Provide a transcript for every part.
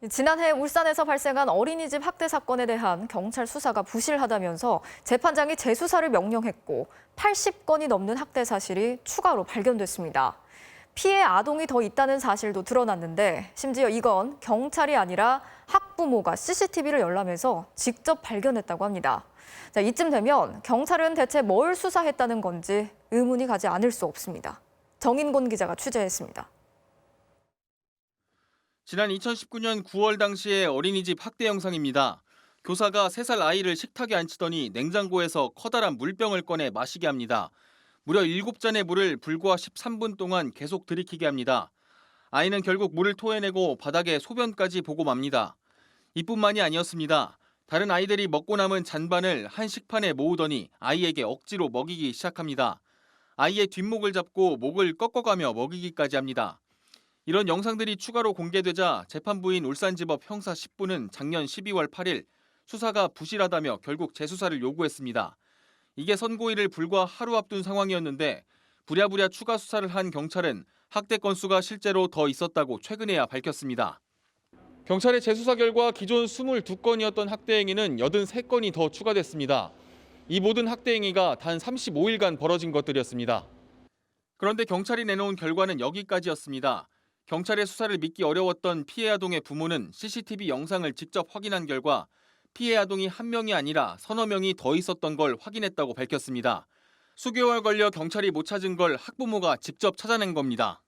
지난해 울산에서 발생한 어린이집 학대 사건에 대한 경찰 수사가 부실하다면서 재판장이 재수사를 명령했고 80건이 넘는 학대 사실이 추가로 발견됐습니다. 피해 아동이 더 있다는 사실도 드러났는데 심지어 이건 경찰이 아니라 학부모가 CCTV를 열람해서 직접 발견했다고 합니다. 이쯤 되면 경찰은 대체 뭘 수사했다는 건지 의문이 가지 않을 수 없습니다. 정인곤 기자가 취재했습니다. 지난 2019년 9월 당시의 어린이집 학대 영상입니다. 교사가 3살 아이를 식탁에 앉히더니 냉장고에서 커다란 물병을 꺼내 마시게 합니다. 무려 7잔의 물을 불과 13분 동안 계속 들이키게 합니다. 아이는 결국 물을 토해내고 바닥에 소변까지 보고 맙니다. 이뿐만이 아니었습니다. 다른 아이들이 먹고 남은 잔반을 한 식판에 모으더니 아이에게 억지로 먹이기 시작합니다. 아이의 뒷목을 잡고 목을 꺾어가며 먹이기까지 합니다. 이런 영상들이 추가로 공개되자 재판부인 울산지법 형사 10부는 작년 12월 8일 수사가 부실하다며 결국 재수사를 요구했습니다. 이게 선고일을 불과 하루 앞둔 상황이었는데 부랴부랴 추가 수사를 한 경찰은 학대 건수가 실제로 더 있었다고 최근에야 밝혔습니다. 경찰의 재수사 결과 기존 22건이었던 학대 행위는 83건이 더 추가됐습니다. 이 모든 학대 행위가 단 35일간 벌어진 것들이었습니다. 그런데 경찰이 내놓은 결과는 여기까지였습니다. 경찰의 수사를 믿기 어려웠던 피해 아동의 부모는 CCTV 영상을 직접 확인한 결과 피해 아동이 한 명이 아니라 서너 명이 더 있었던 걸 확인했다고 밝혔습니다. 수개월 걸려 경찰이 못 찾은 걸 학부모가 직접 찾아낸 겁니다.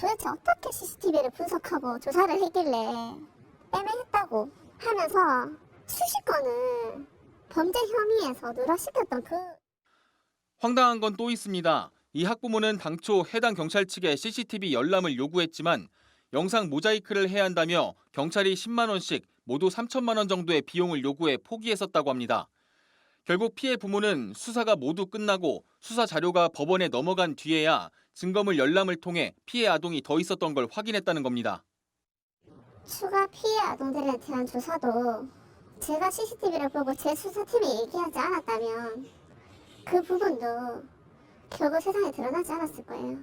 도대체 어떻게 CCTV를 분석하고 조사를 했길래 빼매했다고 하면서 수십 건을 범죄 혐의에서 누락시켰던 황당한 건 또 있습니다. 이 학부모는 당초 해당 경찰 측에 CCTV 열람을 요구했지만 영상 모자이크를 해야 한다며 경찰이 10만 원씩 모두 3천만 원 정도의 비용을 요구해 포기했었다고 합니다. 결국 피해 부모는 수사가 모두 끝나고 수사 자료가 법원에 넘어간 뒤에야 증거물 열람을 통해 피해 아동이 더 있었던 걸 확인했다는 겁니다. 추가 피해 아동들에 대한 조사도 제가 CCTV를 보고 제 수사팀에 얘기하지 않았다면 그 부분도 결국 세상에 드러나지 않았을 거예요.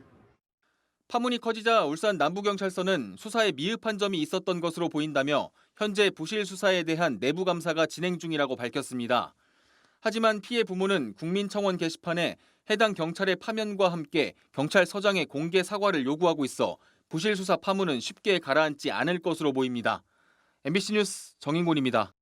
파문이 커지자 울산 남부경찰서는 수사에 미흡한 점이 있었던 것으로 보인다며 현재 부실 수사에 대한 내부 감사가 진행 중이라고 밝혔습니다. 하지만 피해 부모는 국민청원 게시판에 해당 경찰의 파면과 함께 경찰서장의 공개 사과를 요구하고 있어 부실 수사 파문은 쉽게 가라앉지 않을 것으로 보입니다. MBC 뉴스 정인곤입니다.